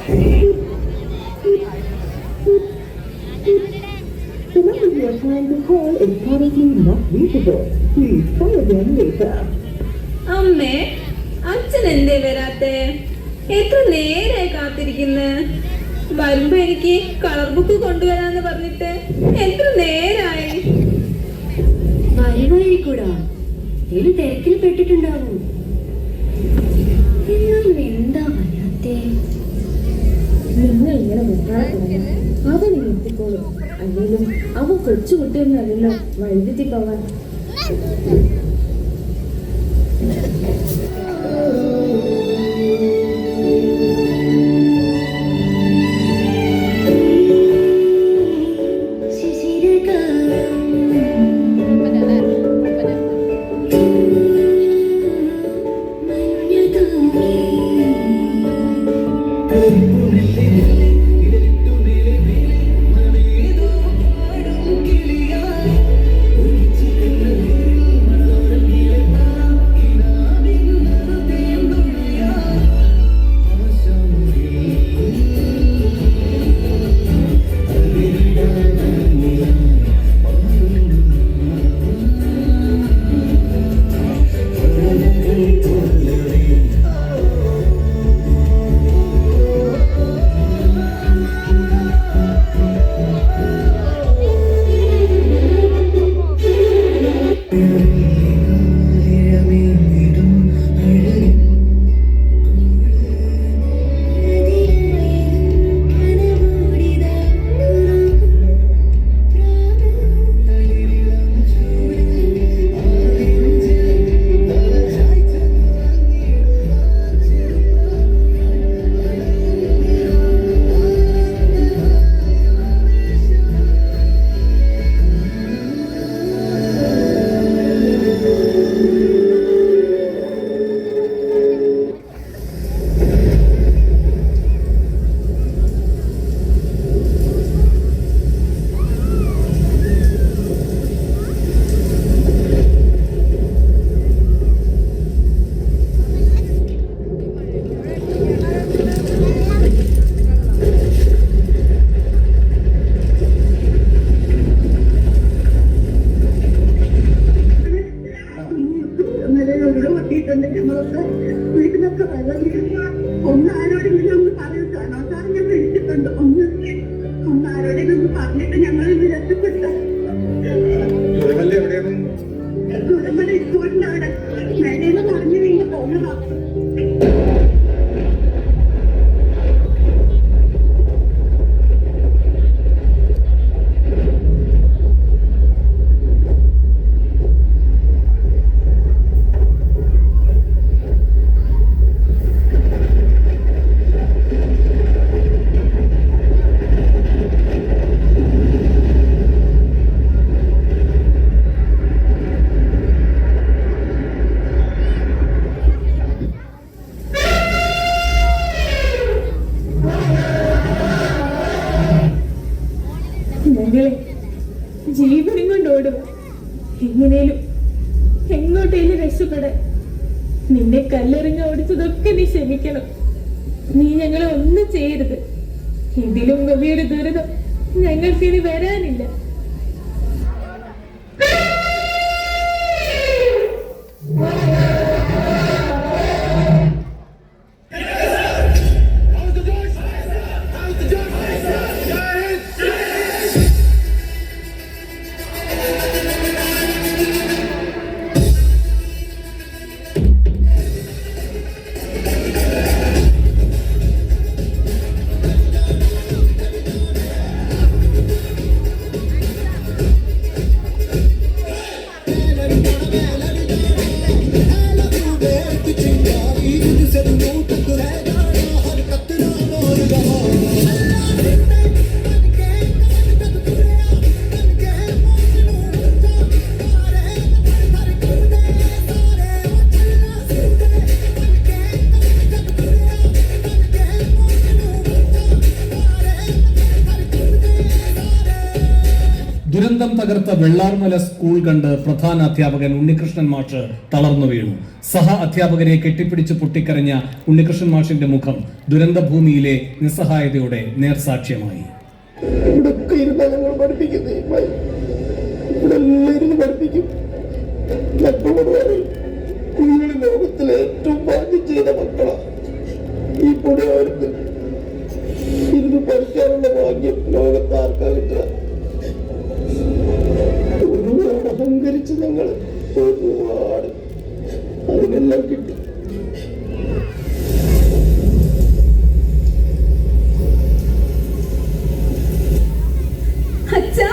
The number you are trying to call is currently not reachable. Please try again later. അമ്മേ, അച്ഛൻ എന്തേ വരാത്തെ? എത്ര നേരായി കാത്തിരിക്കുന്ന്. വരുമ്പോ എനിക്ക് കളർ ബുക്ക് കൊണ്ടുവരാന്ന് പറഞ്ഞിട്ട് എത്ര നേരായി. വരുവായിരിക്കൂടാ, ഒരു തിരക്കിൽ പെട്ടിട്ടുണ്ടാവും. എന്നാലും എന്താ വരാത്തെ? നിങ്ങൾ ഇങ്ങനെ മുട്ടാളെ അവൻ എത്തിക്കോളും. അല്ലെങ്കിലും അവൻ കൊച്ചുകുട്ടിയൊന്നുമല്ലല്ലോ വൈദ്യുതി പോവാൻ. വീട്ടിലൊക്കെ ഒന്ന് ആരോടെങ്കിലും ഒന്ന് പറയുകയാണോ? സാർ ഞാൻ വിളിച്ചിട്ടുണ്ട്. ഒന്ന് ആരോടെങ്കിലും ഒന്ന് പറഞ്ഞിട്ട് ഞങ്ങൾ ഇത് രക്ഷപ്പെട്ട ഗുരുമല സ്കൂളിന്റെ അവിടെ മേടേന്ന് പറഞ്ഞു വീണ്ടും പോകുന്നതാ. ജീവനും കൊണ്ടോടും എങ്ങനെയും എങ്ങോട്ടേലും രക്ഷപ്പെടാൻ. നിന്നെ കല്ലെറിഞ്ഞ് ഓടിച്ചതൊക്കെ നീ ക്ഷമിക്കണം. നീ ഞങ്ങളെ ഒന്നും ചെയ്യരുത്. ഇതിലും വലിയൊരു ദുരിതം ഞങ്ങൾക്ക് ഇനി വരാനില്ല. ദുരന്തം തകർത്ത വെള്ളാർമല സ്കൂൾ കണ്ട് പ്രധാന അധ്യാപകൻ ഉണ്ണികൃഷ്ണൻ മാഷ് തളർന്നു വീണു. സഹ അധ്യാപകരെ കെട്ടിപ്പിടിച്ച് പൊട്ടിക്കരഞ്ഞ ഉണ്ണികൃഷ്ണൻ മാഷിന്റെ മുഖം ദുരന്ത ഭൂമിയിലെ നിസ്സഹായതയുടെ നേർസാക്ഷ്യമായി. ലോകത്തിലെ ഏറ്റവും ഭാഗ്യം ചെയ്ത മക്കളാ ഈ പുഴയവർക്ക് ഇരുന്ന് പഠിക്കാനുള്ള ഭാഗ്യം ലോകത്ത് ആർക്കാ കിട്ടുക? ഒരുപാട് അഹങ്കരിച്ച് ഞങ്ങൾ ഒരുപാട് അതിനെല്ലാം കിട്ടി. അച്ഛാ,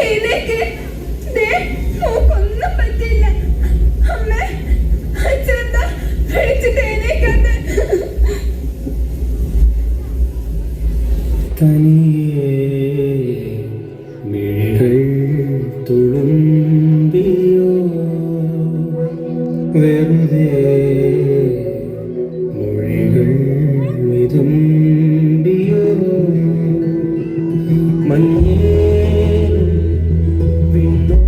എഴുന്നേക്ക്. ദേ, മോക്കൊന്നും പറ്റില്ല. അമ്മേ, അച്ഛനെന്താ വിളിച്ചിട്ട് എഴുന്നേക്കാത്തെ? തനിയേ മിഴികൾ തുളുമ്പിയോ വെറുതെ മൊഴികൾ വിതുമ്പിയോ മഞ്ഞേറും വിണ്ണോ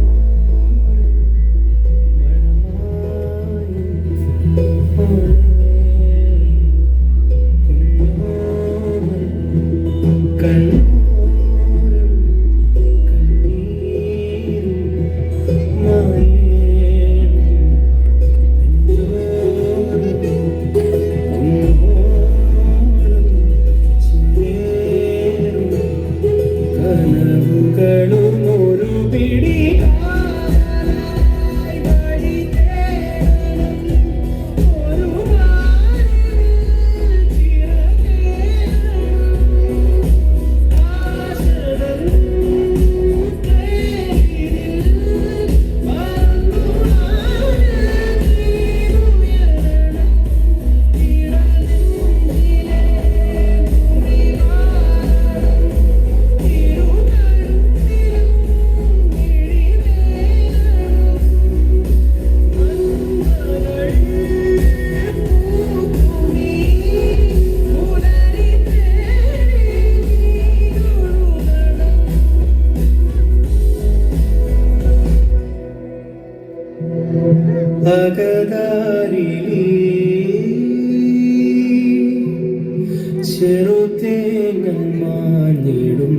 ചെറുതേങ്ങൽ മാഞ്ഞിടും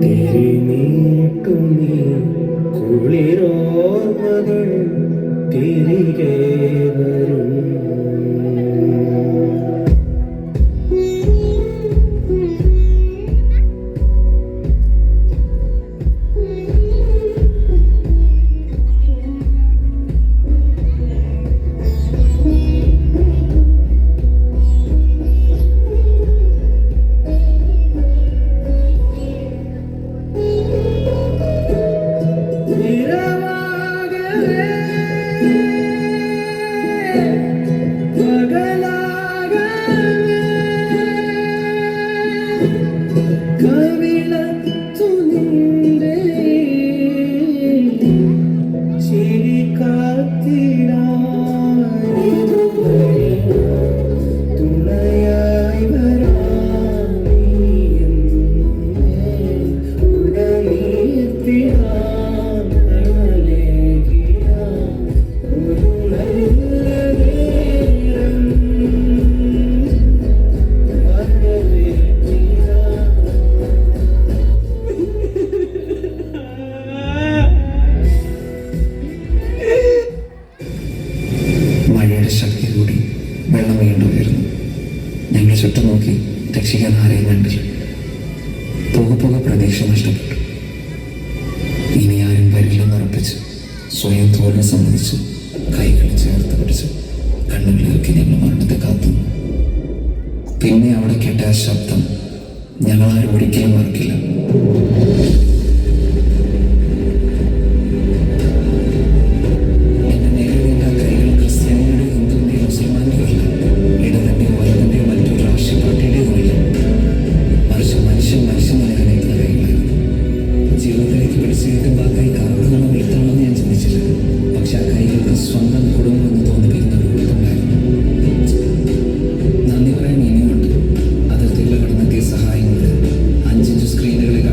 തിരിനീട്ടുമീ കുളിരോർമകൾ തിരികെ വരും. ചുറ്റും നോക്കി രക്ഷിക്കാൻ ആരെയും കണ്ടില്ല. പോകെ പ്രതീക്ഷ നഷ്ടപ്പെട്ടു. ഇനി ആരും വരില്ലെന്നുറപ്പിച്ച് സ്വയം തോൽവി സമ്മതിച്ച് കൈകൾ ചേർത്ത് പിടിച്ച് കണ്ണുകളിലേക്ക് ഞങ്ങൾ മരണത്തെ കാത്തു. പിന്നെ അവിടെ കേട്ട ആ ശബ്ദം ഞങ്ങളാരും ഒരിക്കലും മറക്കില്ല. സ്വന്തം കുടുംബം എന്ന് തോന്നിപ്പിക്കുന്ന ഒരു ഉറപ്പുണ്ടായിരുന്നു. നന്ദി പറയാൻ ഇനിയുണ്ട്. അതിർത്തികൾ കടന്നെത്തിയ സഹായങ്ങൾക്ക് 5 സ്ക്രീനുകളിൽ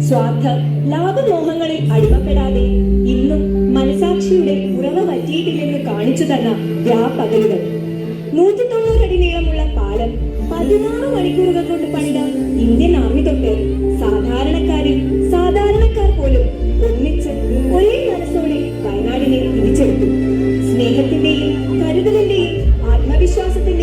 സ്വാർത്ഥ ലാഭമോഹങ്ങളിൽ അടിമപ്പെടാതെ ഇന്നും മനസാക്ഷിയുടെ ഉറവ പറ്റിയിട്ടില്ലെന്ന് കാണിച്ചു തന്ന രാപ്പകലുകൾ. 190 അടി നീളമുള്ള പാലം 16 മണിക്കൂറുകൾ കൊണ്ട് പണിത ഇന്ത്യൻ ആർമി തൊട്ട് സാധാരണക്കാരിൽ സാധാരണക്കാർ പോലും ഒന്നിച്ച് ഒരേ മനസ്സോടെ വയനാടിനെ തിരിച്ചെടുത്തു. സ്നേഹത്തിന്റെയും കരുതലിന്റെയും ആത്മവിശ്വാസത്തിന്റെയും